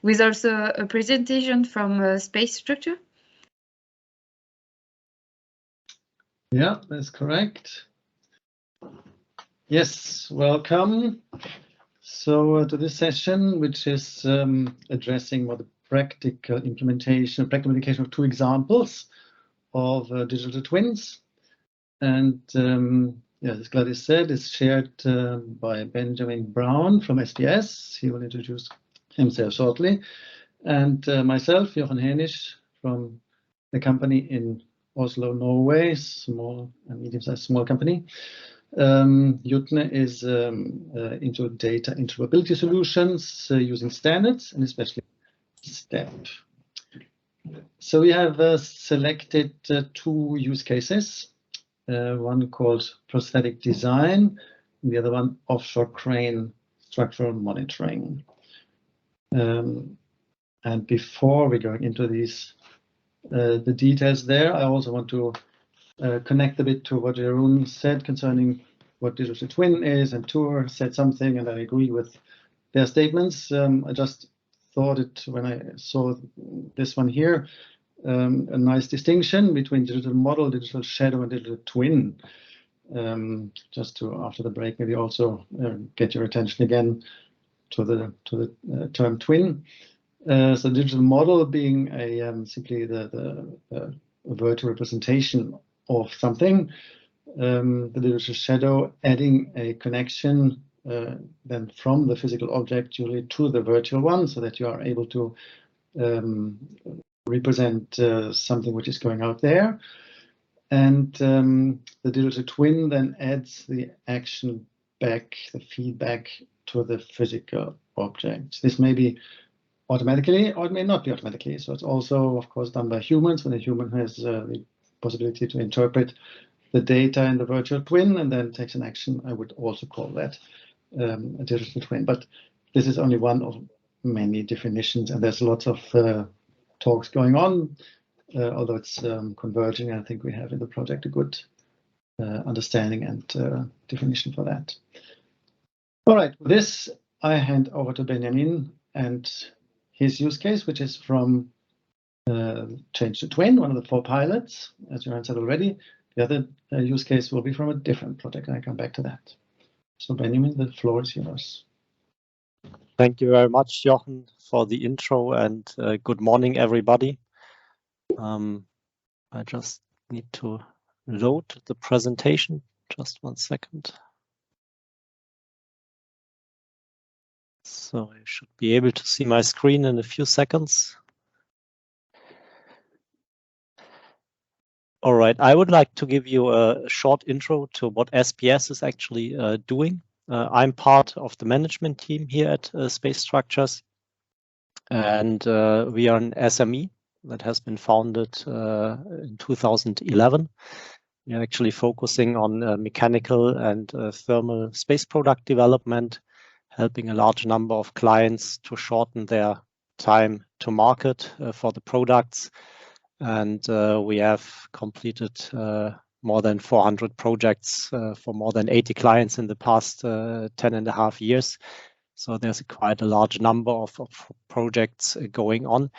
with also a presentation from Space Structure. Yeah, that's correct. Yes, welcome. So to this session, which is addressing what the practical implementation of two examples of digital twins. And yeah, as Gladys said, it's shared by Benjamin Braun from SBS. He will introduce himself shortly. And myself, Jochen Haenisch, from the company in Oslo, Norway, small and medium-sized small company. JOTNE is into data interoperability solutions using standards and especially STEP. So we have selected two use cases, one called prosthetic design, and the other one offshore crane structural monitoring. And before we go into these the details there, I also want to connect a bit to what Jeroen said concerning what digital twin is, and Tour said something, and I agree with their statements. I just thought it when I saw this one here, a nice distinction between digital model, digital shadow, and digital twin. Just to after the break, maybe also get your attention again to the term twin. So digital model being a simply the virtual representation of something. The digital shadow adding a connection then from the physical object usually to the virtual one, so that you are able to represent something which is going out there. And the digital twin then adds the action back, the feedback to the physical object. This may be automatically or it may not be automatically. So it's also, of course, done by humans when a human has the possibility to interpret the data in the virtual twin and then takes an action. I would also call that a digital twin. But this is only one of many definitions, and there's lots of talks going on, although it's converging. I think we have in the project a good understanding and definition for that. All right, with this, I hand over to Benjamin and his use case, which is from Change2Twin, one of the 4 pilots, as Jochen said already. The other use case will be from a different project, and I come back to that. So Benjamin, the floor is yours. Thank you very much, Jochen, for the intro, and good morning, everybody. I just need to load the presentation. Just 1 second. So you should be able to see my screen in a few seconds. All right, I would like to give you a short intro to what SBS is actually doing. I'm part of the management team here at Space Structures, and we are an SME that has been founded in 2011. We are actually focusing on mechanical and thermal space product development, helping a large number of clients to shorten their time to market for the products. And we have completed more than 400 projects for more than 80 clients in the past 10.5 years. So there's quite a large number of projects going on.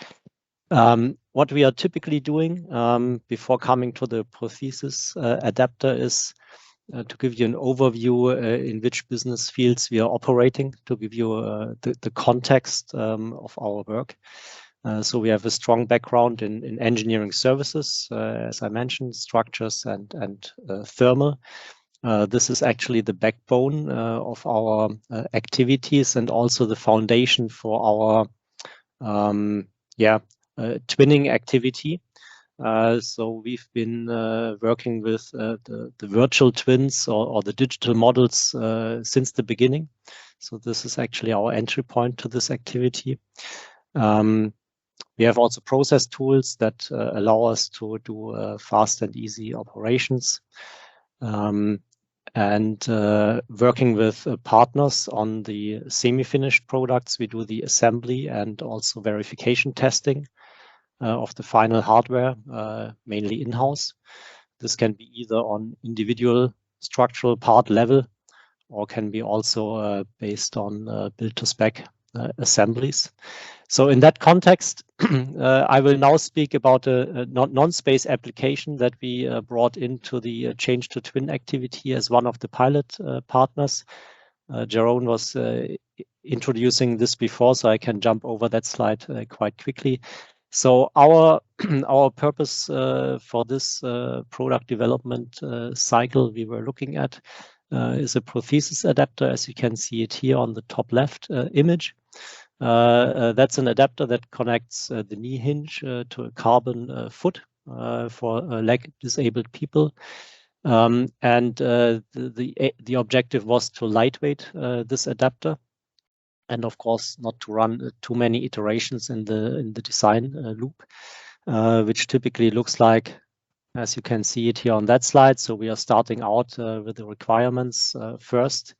What we are typically doing before coming to the prosthesis adapter is to give you an overview in which business fields we are operating, to give you the context of our work. So we have a strong background in engineering services, as I mentioned, structures and thermal. This is actually the backbone of our activities and also the foundation for our twinning activity. So we've been working with the virtual twins or the digital models since the beginning. So this is actually our entry point to this activity. We have also process tools that allow us to do fast and easy operations. And working with partners on the semi-finished products, we do the assembly and also verification testing of the final hardware, mainly in-house. This can be either on individual structural part level or can be also based on build to spec assemblies. So in that context, I will now speak about a non-space application that we brought into the Change2Twin activity as one of the pilot partners. Jochen was introducing this before, so I can jump over that slide quite quickly. So our purpose for this product development cycle we were looking at is a prosthesis adapter, as you can see it here on the top left image. That's an adapter that connects the knee hinge to a carbon foot for leg disabled people. The objective was to lightweight this adapter, and of course not to run too many iterations in the design loop, which typically looks like, as you can see it here on that slide. So we are starting out with the requirements first,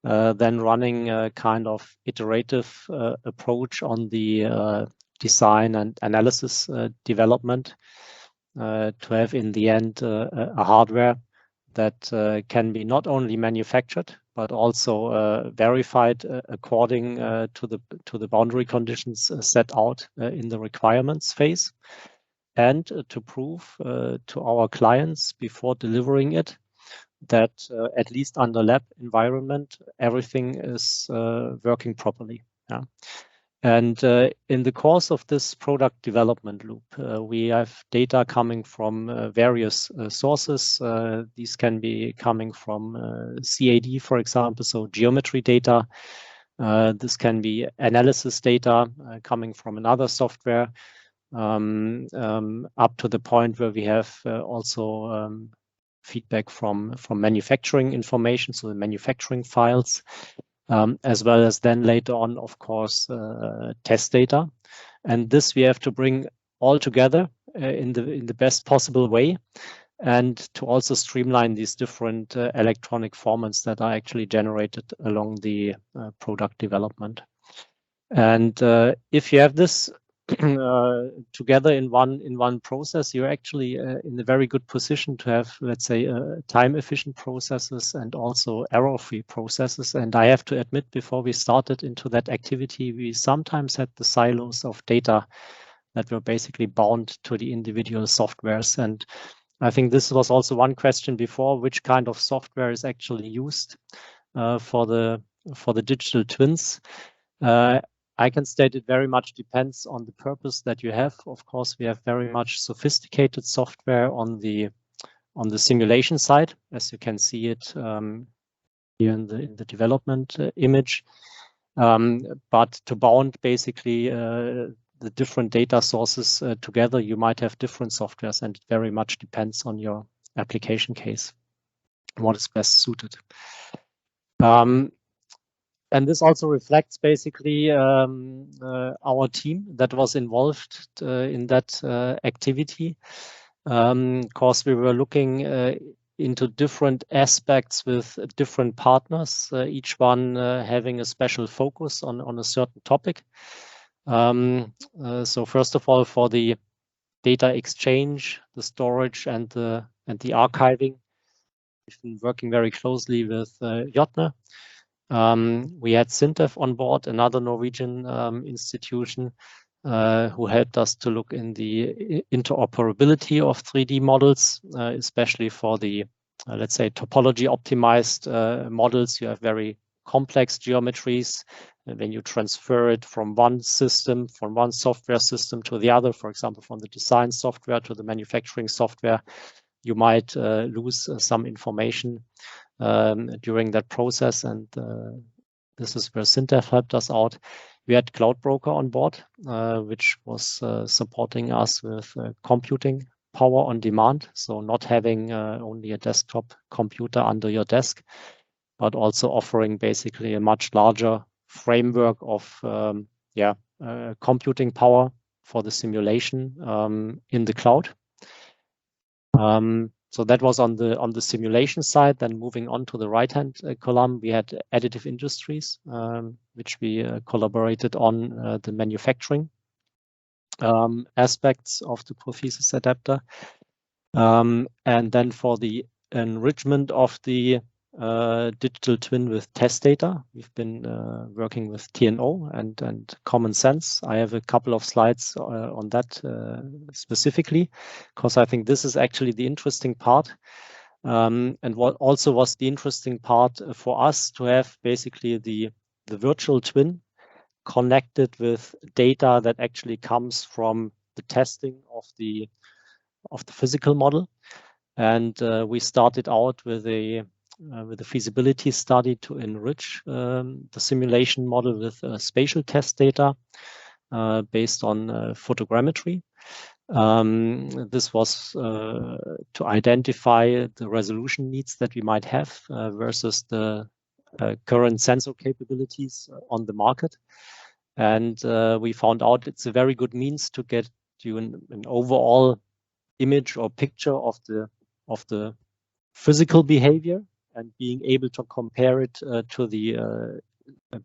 then running a kind of iterative approach on the design and analysis development to have in the end a hardware that can be not only manufactured but also verified according to the boundary conditions set out in the requirements phase, and to prove to our clients before delivering it that at least under lab environment everything is working properly. Yeah. And in the course of this product development loop, we have data coming from various sources. These can be coming from CAD, for example, so geometry data. This can be analysis data coming from another software, up to the point where we have also feedback from manufacturing information, so the manufacturing files. As well as then later on, of course, test data. And this we have to bring all together in the best possible way, and to also streamline these different electronic formats that are actually generated along the product development. And if you have this together in one process, you're actually in a very good position to have, let's say, time efficient processes and also error-free processes. And I have to admit, before we started into that activity, we sometimes had the silos of data that were basically bound to the individual softwares. And I think this was also one question before: which kind of software is actually used for the digital twins? I can state it very much depends on the purpose that you have. Of course, we have very much sophisticated software on the simulation side, as you can see it here in the development image. But to bound basically the different data sources together, you might have different softwares, and it very much depends on your application case, what is best suited. And this also reflects basically our team that was involved in that activity. Of course, we were looking into different aspects with different partners, each one having a special focus on a certain topic. So first of all, for the data exchange, the storage, and the archiving, we've been working very closely with JOTNE. We had SINTEF on board, another Norwegian institution, who helped us to look in the interoperability of 3D models, especially for the, let's say, topology optimized models. You have very complex geometries. And when you transfer it from one system, from one software system to the other, for example, from the design software to the manufacturing software, you might lose some information during that process, and this is where SINTEF helped us out. We had Cloud Broker on board, which was supporting us with computing power on demand, so not having only a desktop computer under your desk, but also offering basically a much larger framework of computing power for the simulation in the cloud. So that was on the simulation side. Then moving on to the right-hand column, we had Additive Industries, which we collaborated on the manufacturing aspects of the prosthesis adapter. And then for the enrichment of the digital twin with test data. We've been working with TNO and Common Sense. I have a couple of slides on that specifically, because I think this is actually the interesting part. And what also was the interesting part for us to have basically the virtual twin connected with data that actually comes from the testing of the physical model. And we started out with a feasibility study to enrich the simulation model with spatial test data based on photogrammetry. This was to identify the resolution needs that we might have versus the current sensor capabilities on the market. And we found out it's a very good means to get you an overall image or picture of the physical behavior and being able to compare it to the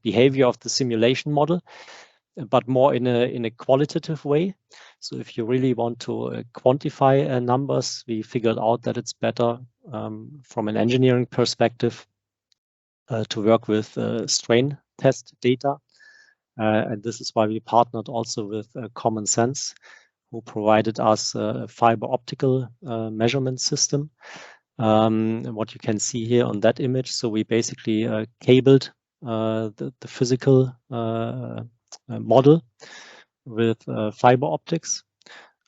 behavior of the simulation model, but more in a qualitative way. So if you really want to quantify numbers, we figured out that it's better from an engineering perspective to work with strain test data. And this is why we partnered also with Common Sense, who provided us a fiber optical measurement system. What you can see here on that image. So we basically cabled the physical model with fiber optics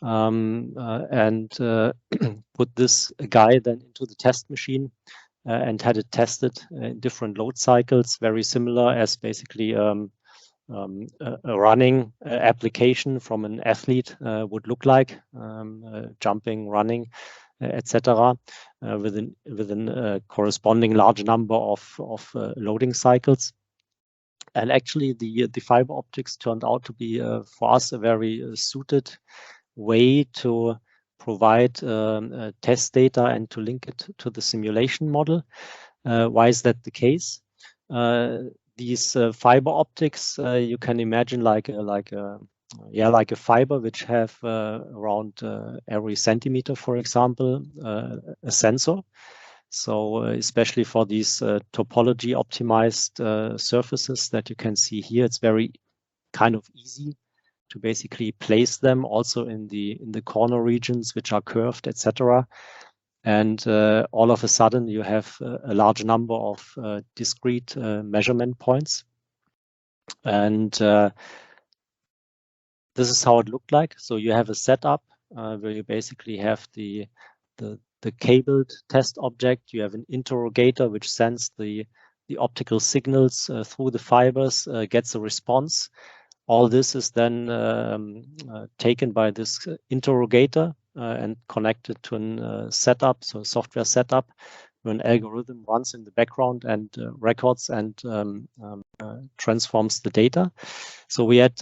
and put this guy then into the test machine and had it tested in different load cycles, very similar as basically a running application from an athlete would look like, jumping, running, etc., within a corresponding large number of loading cycles. And actually, the fiber optics turned out to be for us a very suited way to provide test data and to link it to the simulation model. Why is that the case? These fiber optics, you can imagine like a fiber which have around every centimeter, for example, a sensor. So especially for these topology optimized surfaces that you can see here, it's very kind of easy to basically place them also in the corner regions which are curved, etc. And all of a sudden you have a large number of discrete measurement points. And this is how it looked like. So you have a setup where you basically have the cabled test object. You have an interrogator which sends the optical signals through the fibers, gets a response. All this is then taken by this interrogator and connected to a setup, so a software setup, where an algorithm runs in the background and records and transforms the data. So we had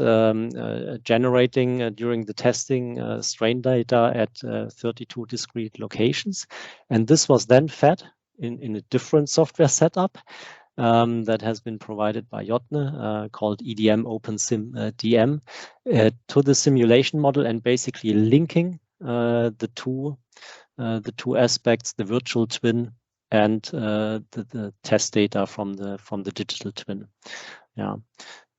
generating during the testing strain data at 32 discrete locations. And this was then fed in a different software setup that has been provided by JOTNE called EDM OpenSim DM to the simulation model and basically linking the two aspects, the virtual twin and the test data from the digital twin. Yeah.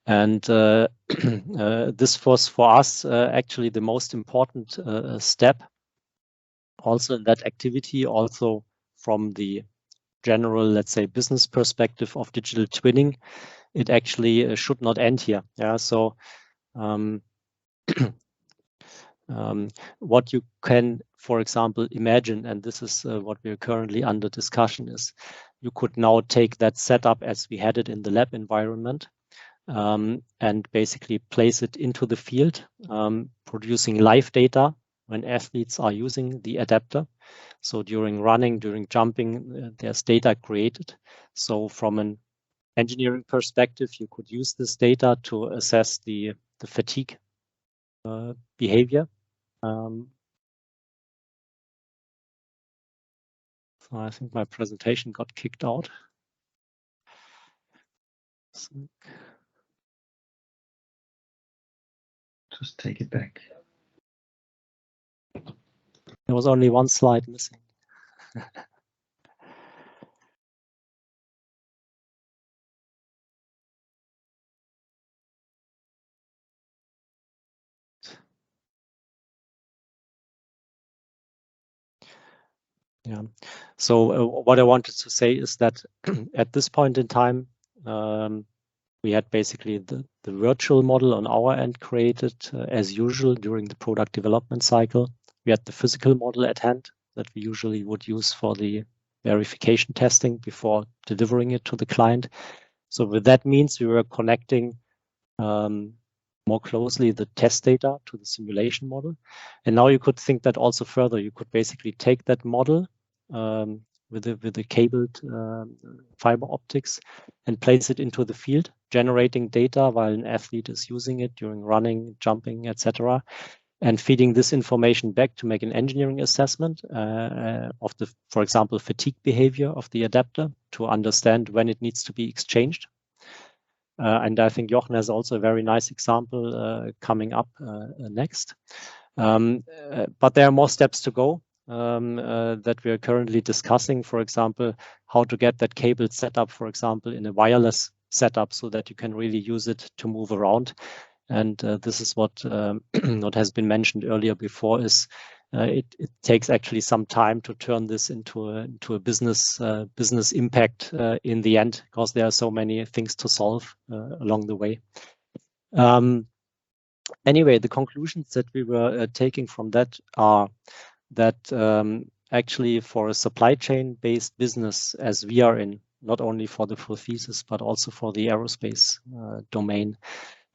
And this was for us actually the most important step also in that activity, also from the general, let's say, business perspective of digital twinning. It actually should not end here. Yeah. So what you can, for example, imagine, and this is what we're currently under discussion, is you could now take that setup as we had it in the lab environment and basically place it into the field, producing live data when athletes are using the adapter. So during running, during jumping, there's data created. So from an engineering perspective, you could use this data to assess the fatigue behavior. So I think my presentation got kicked out. Just take it back. There was only one slide missing. Yeah. So what I wanted to say is that at this point in time, we had basically the virtual model on our end created as usual during the product development cycle. We had the physical model at hand that we usually would use for the verification testing before delivering it to the client. So with that means we were connecting more closely the test data to the simulation model. And now you could think that also further. You could basically take that model with the cabled fiber optics and place it into the field, generating data while an athlete is using it during running, jumping, etc., and feeding this information back to make an engineering assessment of the, for example, fatigue behavior of the adapter to understand when it needs to be exchanged. And I think Jochen has also a very nice example coming up next. But there are more steps to go that we are currently discussing. For example, how to get that cable set up, for example, in a wireless setup so that you can really use it to move around. And this is what what has been mentioned earlier before is it takes actually some time to turn this into a business impact in the end, because there are so many things to solve along the way. Anyway, the conclusions that we were taking from that are that actually for a supply chain based business as we are in, not only for the prosthesis but also for the aerospace domain,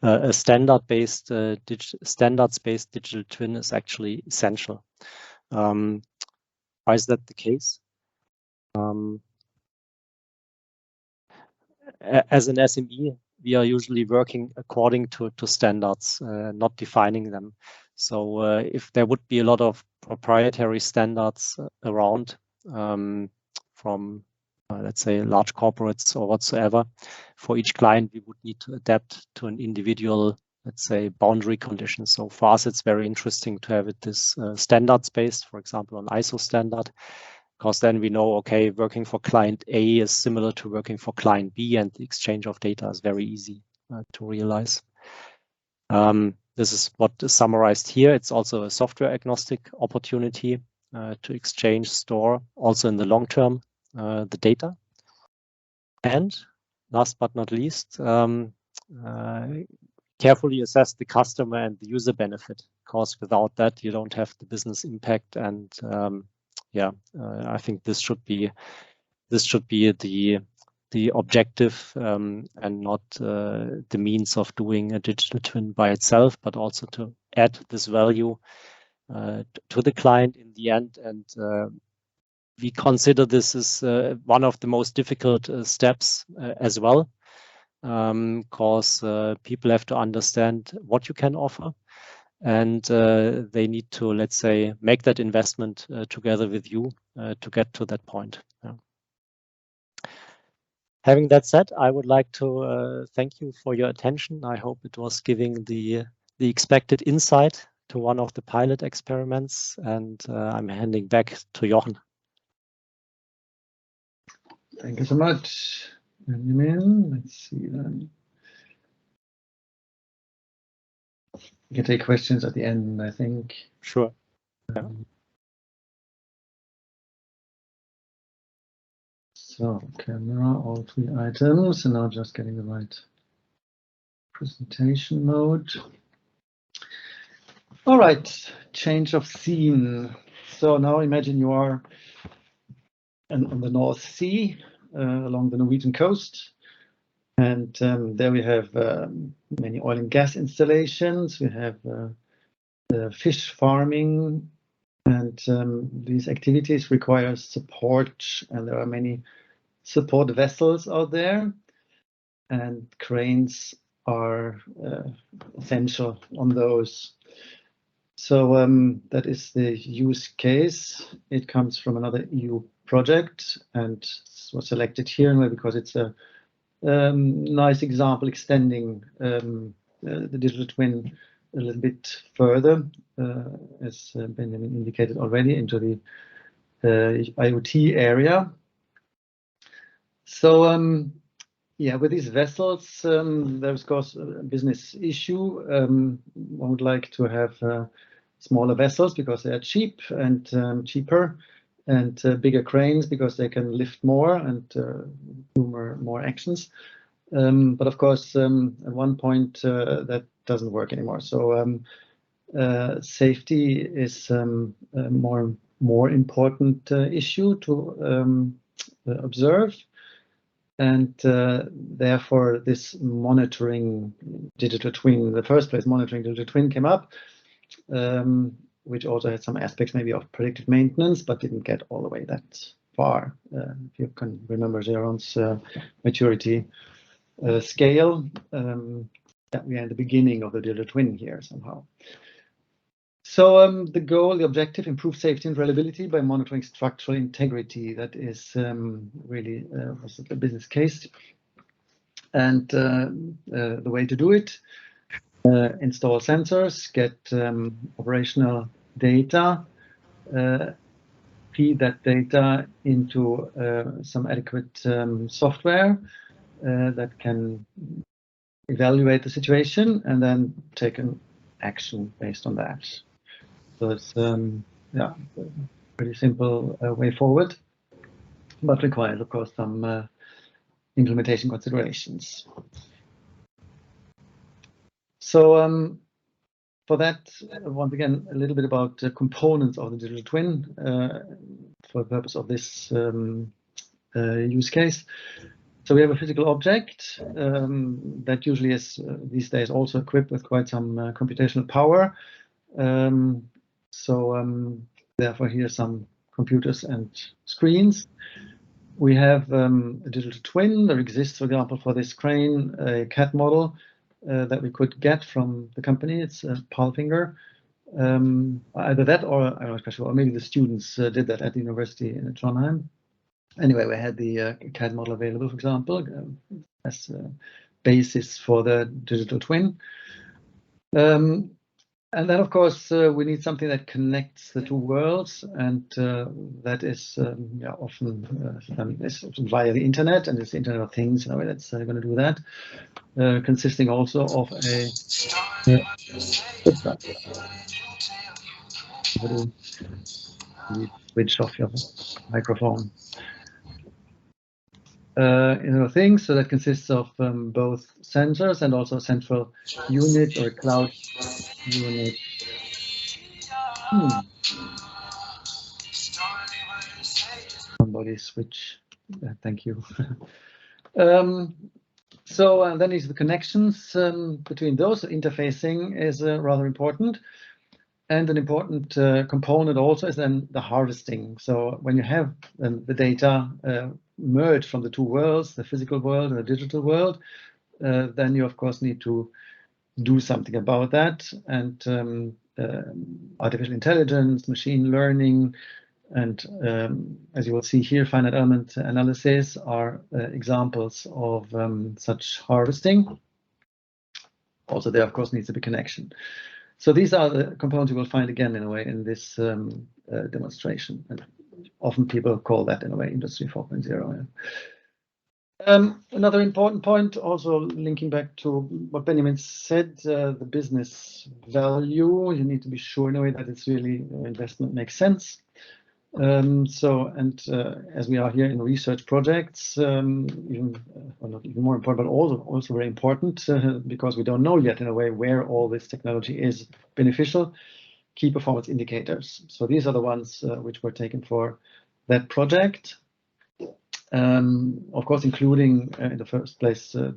a standards-based digital twin is actually essential. Why is that the case? As an SME, we are usually working according to standards, not defining them. So if there would be a lot of proprietary standards around from let's say large corporates or whatsoever, for each client we would need to adapt to an individual, let's say, boundary conditions. So for us it's very interesting to have it this standards based, for example on ISO standard, because then we know, okay, working for client A is similar to working for client B, and the exchange of data is very easy to realize. This is what is summarized here. It's also a software agnostic opportunity to exchange, store, also in the long term, the data. And last but not least, carefully assess the customer and the user benefit, because without that you don't have the business impact. And I think this should be the objective and not the means of doing a digital twin by itself, but also to add this value to the client in the end. And we consider this as one of the most difficult steps as well, because people have to understand what you can offer, and they need to, let's say, make that investment together with you to get to that point. Yeah. Having that said, I would like to thank you for your attention. I hope it was giving the expected insight to one of the pilot experiments, and I'm handing back to Jochen. Thank you so much, Benjamin. Let's see then. You can take questions at the end, I think. Sure. Yeah. So, camera, all 3 items, and now just getting the right presentation mode. All right, change of scene. So now imagine you are on the North Sea, along the Norwegian coast. And there we have many oil and gas installations. We have fish farming, and these activities require support, and there are many support vessels out there, and cranes are essential on those. So that is the use case. It comes from another EU project and was selected here because it's a nice example extending the digital twin a little bit further, as Benjamin indicated already, into the IoT area. So yeah, with these vessels, there's of course a business issue. One would like to have smaller vessels because they are cheap and cheaper, and bigger cranes because they can lift more and do more actions. But of course, at one point that doesn't work anymore. So safety is a more important issue to observe, and therefore this monitoring digital twin, in the first place, monitoring digital twin came up, which also had some aspects maybe of predictive maintenance, but didn't get all the way that far. If you can remember Jeroen's maturity scale, that we are in the beginning of the digital twin here somehow. So the goal, the objective, improve safety and reliability by monitoring structural integrity. That is really was the business case. And the way to do it, install sensors, get operational data, feed that data into some adequate software that can evaluate the situation and then take an action based on that. So it's yeah, pretty simple way forward, but requires, of course, some implementation considerations. So for that, once again, a little bit about the components of the digital twin for the purpose of this use case. So we have a physical object that usually is these days also equipped with quite some computational power. Therefore, here are some computers and screens. We have a digital twin. There exists, for example, for this crane, a CAD model that we could get from the company. It's a Palfinger. Either that or I'm not quite sure, or maybe the students did that at the university in Trondheim. Anyway, we had the CAD model available, for example, as a basis for the digital twin. And then, of course, we need something that connects the two worlds, and that is often it's via the internet, and it's the Internet of Things, in a way that's going to do that, consisting also of a switch off your microphone. Internet of Things, so that consists of both sensors and also a central unit or a cloud unit. Somebody switch. Thank you. So then is the connections between those. Interfacing is rather important. And an important component also is then the harvesting. So when you have the data merged from the two worlds, the physical world and the digital world, then you of course need to do something about that. And artificial intelligence, machine learning, and as you will see here, finite element analysis are examples of such harvesting. Also, there of course needs to be connection. So these are the components you will find again in a way in this demonstration. And often people call that in a way Industry 4.0. Another important point, also linking back to what Benjamin said, the business value. You need to be sure in a way that it's really investment makes sense. As we are here in research projects, not even more important, but also very important because we don't know yet in a way where all this technology is beneficial. Key performance indicators. So these are the ones which were taken for that project. Of course, including in the first place the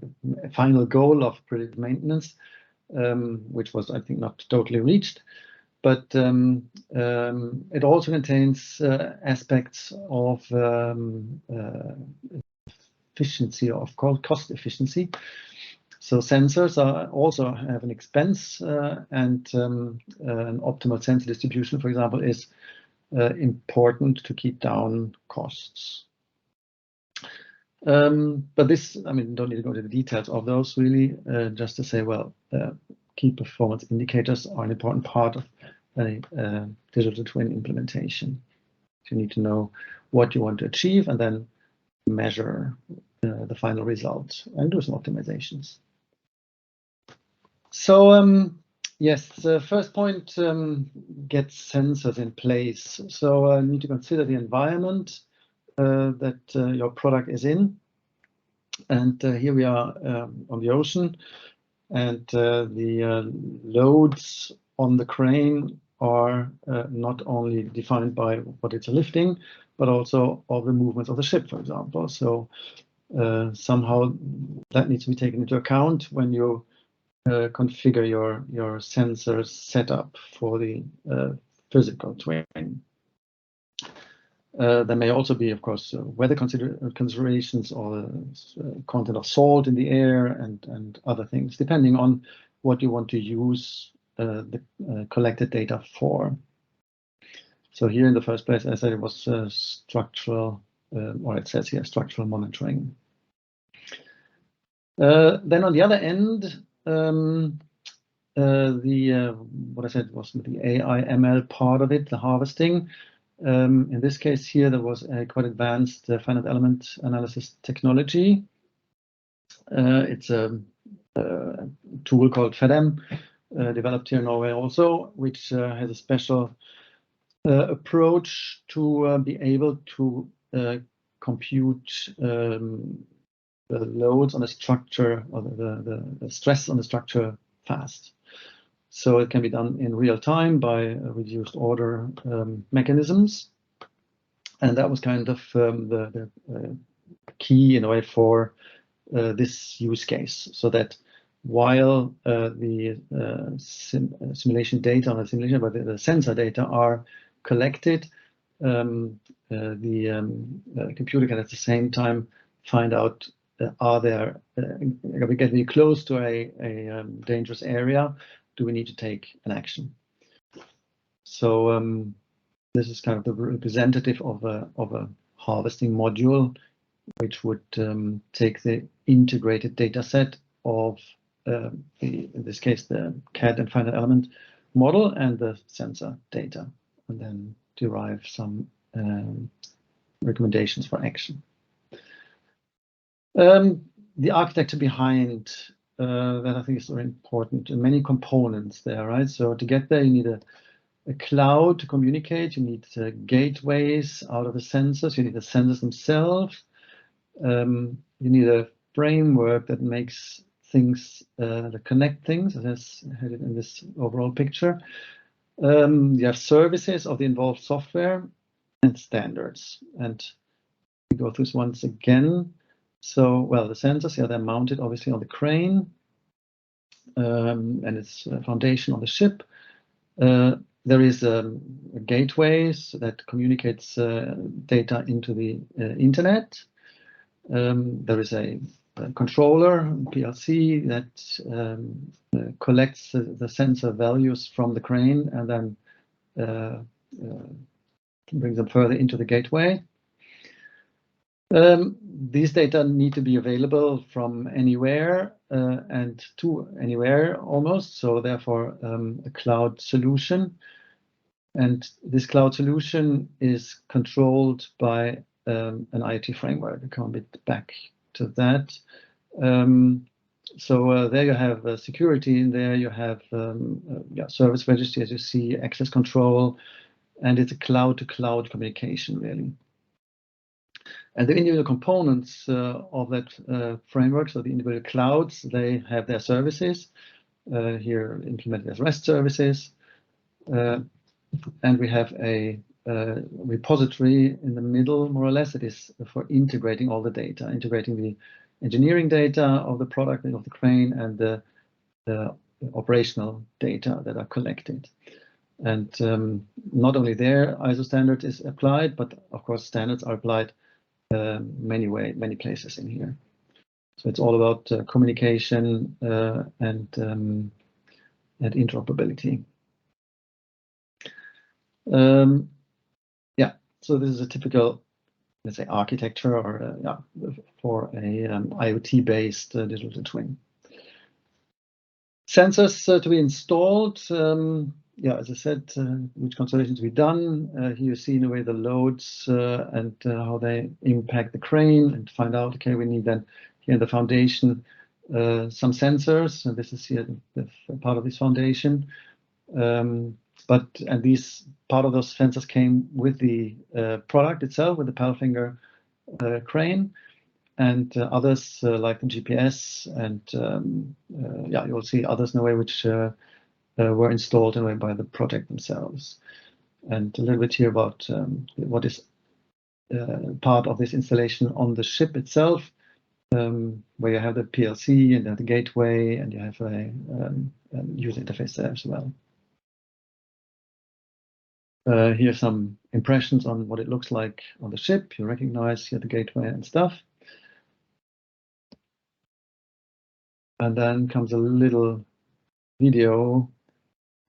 final goal of predictive maintenance, which was, I think, not totally reached. But it also contains aspects of efficiency, of cost efficiency. So sensors also have an expense, and an optimal sensor distribution, for example, is important to keep down costs. But this, I mean, don't need to go into the details of those really, just to say, well, key performance indicators are an important part of a digital twin implementation. You need to know what you want to achieve and then measure the final result and do some optimizations. So Yes, the first point, get sensors in place. So you need to consider the environment that your product is in. And here we are on the ocean, and the loads on the crane are not only defined by what it's lifting, but also all the movements of the ship, for example. So somehow that needs to be taken into account when you configure your sensor setup for the physical twin. There may also be, of course, weather considerations or content of salt in the air and other things, depending on what you want to use the collected data for. So here in the first place, as I said, it was structural, or it says here, structural monitoring. Then on the other end, what I said was the AI ML part of it, the harvesting. In this case here, there was a quite advanced finite element analysis technology. It's a tool called FEDM, developed here in Norway also, which has a special approach to be able to compute the loads on a structure, or the stress on the structure fast. So it can be done in real time by reduced order mechanisms. And that was kind of the key in a way for this use case, so that while the simulation data on the simulation, but the sensor data are collected, the computer can at the same time find out are we getting close to a dangerous area? Do we need to take an action? So this is kind of the representative of a harvesting module, which would take the integrated data set of, in this case, the CAD and finite element model and the sensor data, and then derive some recommendations for action. The architecture behind that I think is very important, and many components there, right? So to get there, you need a cloud to communicate, you need gateways out of the sensors, you need the sensors themselves, you need a framework that makes things, that connect things, as I had it in this overall picture. You have services of the involved software and standards. And we go through this once again. So, well, the sensors, yeah, they're mounted obviously on the crane, and it's a foundation on the ship. There is a gateway that communicates data into the internet. There is a controller, PLC, that collects the sensor values from the crane and then brings them further into the gateway. These data need to be available from anywhere and to anywhere almost, so therefore a cloud solution. And this cloud solution is controlled by an IoT framework. I'll come a bit back to that. So there you have security in there, you have service registry, as you see, access control, and it's a cloud-to-cloud communication, really. And the individual components of that framework, so the individual clouds, they have their services, here implemented as REST services. And we have a repository in the middle, more or less, that is for integrating all the data, integrating the engineering data of the product, of the crane, and the operational data that are collected. And not only there, ISO standard is applied, but of course standards are applied many places in here. So it's all about communication and interoperability. Yeah, so this is a typical, let's say, architecture or for a IoT-based digital twin. Sensors to be installed. Yeah, as I said, which considerations to be done. Here you see in a way the loads and how they impact the crane, and to find out, okay, we need then here in the foundation some sensors, and this is here the part of this foundation. And these part of those sensors came with the product itself, with the Palfinger crane, and others like the GPS, and yeah, you'll see others in a way which were installed in a way by the project themselves. And a little bit here about what is part of this installation on the ship itself, where you have the PLC and you have the gateway, and you have a user interface there as well. Here's some impressions on what it looks like on the ship. You recognize here the gateway and stuff. And then comes a little video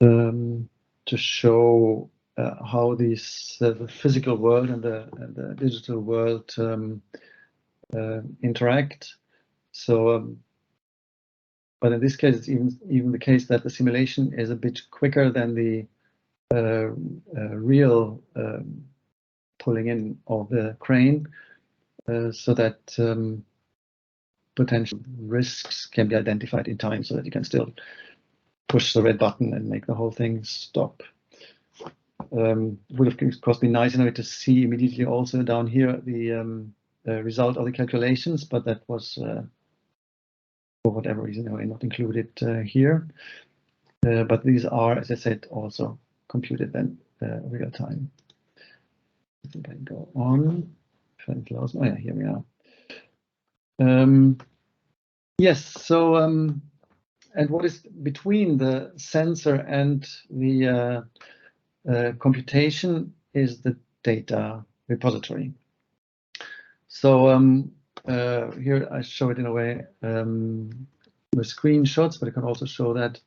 to show how these the physical world and the digital world interact. So, but in this case, it's even the case that the simulation is a bit quicker than the real pulling in of the crane, so that potential risks can be identified in time, so that you can still push the red button and make the whole thing stop. Would of course be nice in a way to see immediately also down here the result of the calculations, but that was for whatever reason not included here. But these are, as I said, also computed then real time. I think I go on. Oh yeah, here we are. Yes, so and what is between the sensor and the computation is the data repository. So here I show it in a way with screenshots, but I can also show that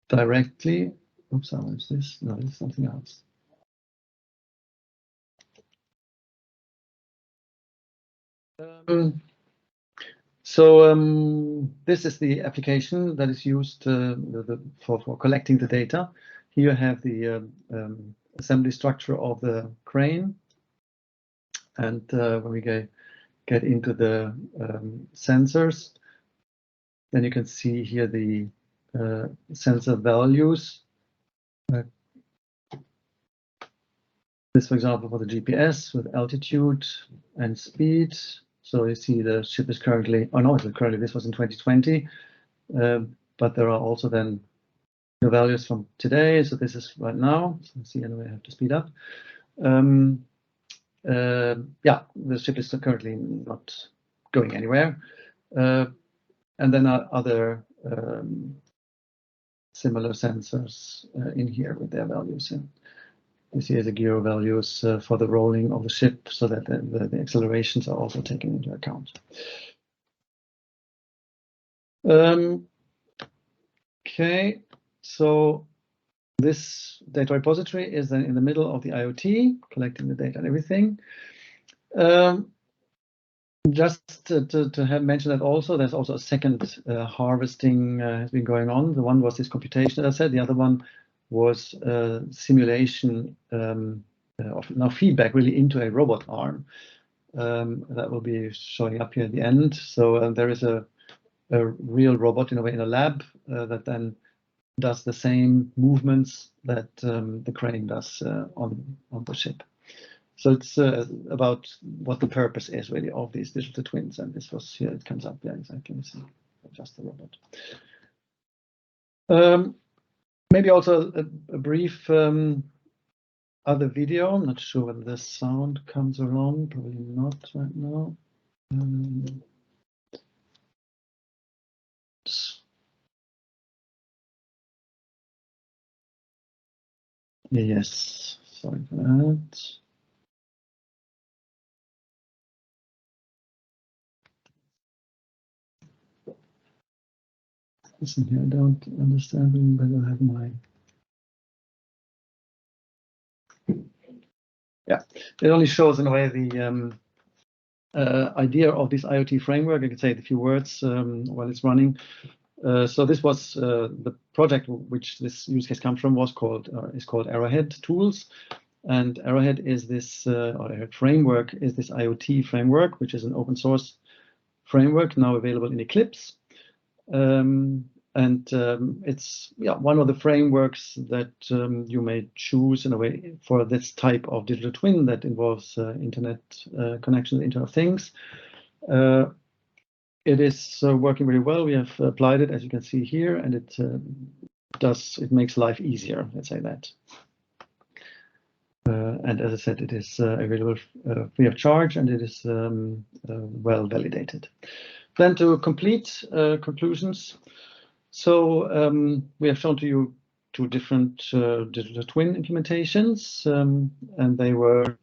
directly. Oops, how is this? No, it's something else. This is the application that is used for collecting the data. Here you have the assembly structure of the crane, and when we get into the sensors, then you can see here the sensor values. This, for example, for the GPS with altitude and speed. So you see the ship is currently, oh no, currently this was in 2020, but there are also then the values from today. So this is right now. So you see, anyway, I have to speed up. Yeah, the ship is currently not going anywhere. And then other similar sensors in here with their values. You see the gyro values for the rolling of the ship, so that the accelerations are also taken into account. Okay, so this data repository is then in the middle of the IoT, collecting the data and everything. Just to have mentioned that also, there's also a second harvesting has been going on. The one was this computation, as I said. The other one was simulation of now feedback really into a robot arm. That will be showing up here at the end. So there is a real robot in a way in a lab that then does the same movements that the crane does on the ship. So it's about what the purpose is really of these digital twins, and this was here. It comes up there exactly. You see, just the robot. Maybe also a brief other video. I'm not sure whether the sound comes along. Probably not right now. Yes, sorry for that. Listen here, I don't understand really, but I have my. Yeah, it only shows in a way the idea of this IoT framework. I can say a few words while it's running. So this was the project which this use case comes from is called Arrowhead Tools, and Arrowhead is this or Arrowhead framework is this IoT framework, which is an open source framework now available in Eclipse. It's one of the frameworks that you may choose in a way for this type of digital twin that involves internet connection, Internet of Things. It is working very well. We have applied it, as you can see here, and it makes life easier, let's say that. And as I said, it is available free of charge, and it is well validated. Then to complete conclusions. So we have shown to you 2 different digital twin implementations, and they were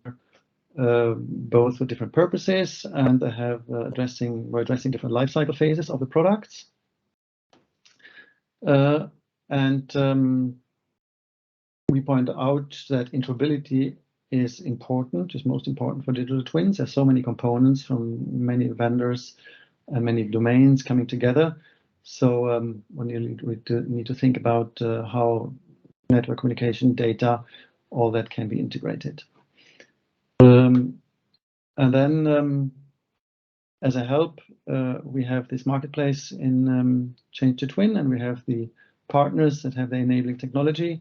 both for different purposes, and they have were addressing different life cycle phases of the products. We point out that interoperability is important, is most important for digital twins. There's so many components from many vendors and many domains coming together. So we need to think about how network communication, data, all that can be integrated. And then as a help, we have this marketplace in Change2Twin, and we have the partners that have the enabling technology.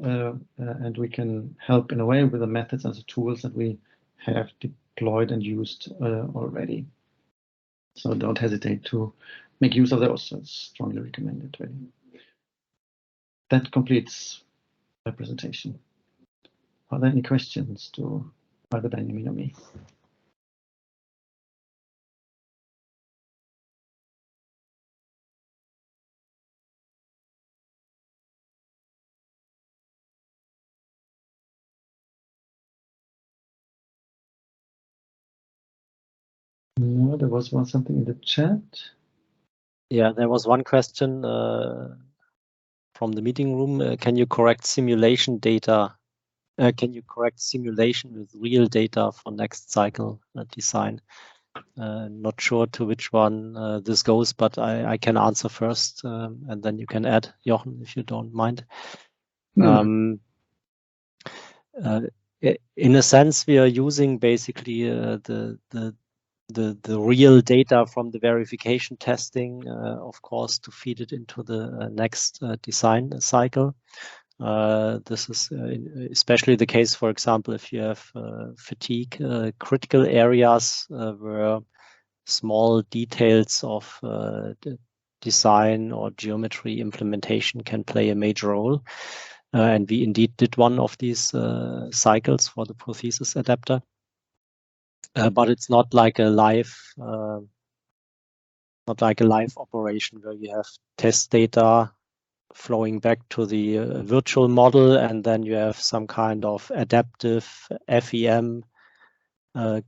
And we can help in a way with the methods and the tools that we have deployed and used already. So don't hesitate to make use of those. It's strongly recommended. Really. That completes my presentation. Are there any questions to either Benjamin or me? No, there was something in the chat. Yeah, there was one question from the meeting room. Can you correct simulation data? Can you correct simulation with real data for next cycle design? Not sure to which one this goes, but I can answer first, and then you can add, Jochen, if you don't mind. In a sense, we are using basically the real data from the verification testing, of course, to feed it into the next design cycle. This is especially the case, for example, if you have fatigue critical areas where small details of design or geometry implementation can play a major role. And we indeed did one of these cycles for the prosthesis adapter. But it's not like a live operation where you have test data flowing back to the virtual model, and then you have some kind of adaptive FEM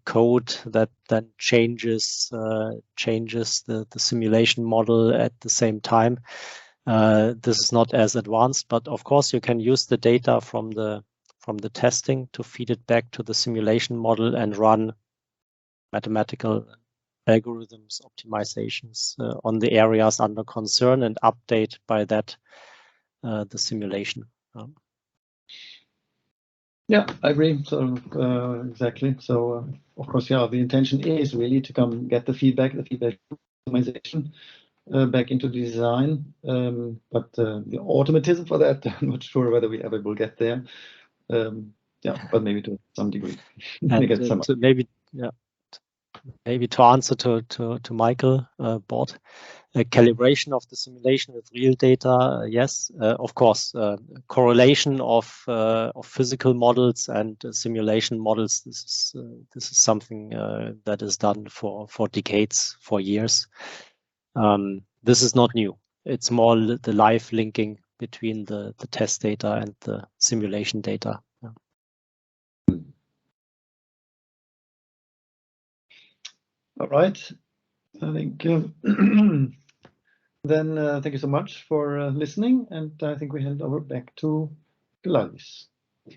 code that then changes the simulation model at the same time. This is not as advanced, but of course you can use the data from the testing to feed it back to the simulation model and run mathematical algorithms, optimizations on the areas under concern, and update by that the simulation. Yeah, I agree. So exactly. So of course, yeah, the intention is really to come get the feedback optimization back into the design. But the automatism for that, I'm not sure whether we ever will get there. Yeah, but maybe to some degree. Maybe to answer to Michael Bort, calibration of the simulation with real data, yes, of course. Correlation of physical models and simulation models. This is something that is done for decades, for years. This is not new. It's more the live linking between the test data and the simulation data. All right. I think then thank you so much for listening, and I think we hand over back to Gladys.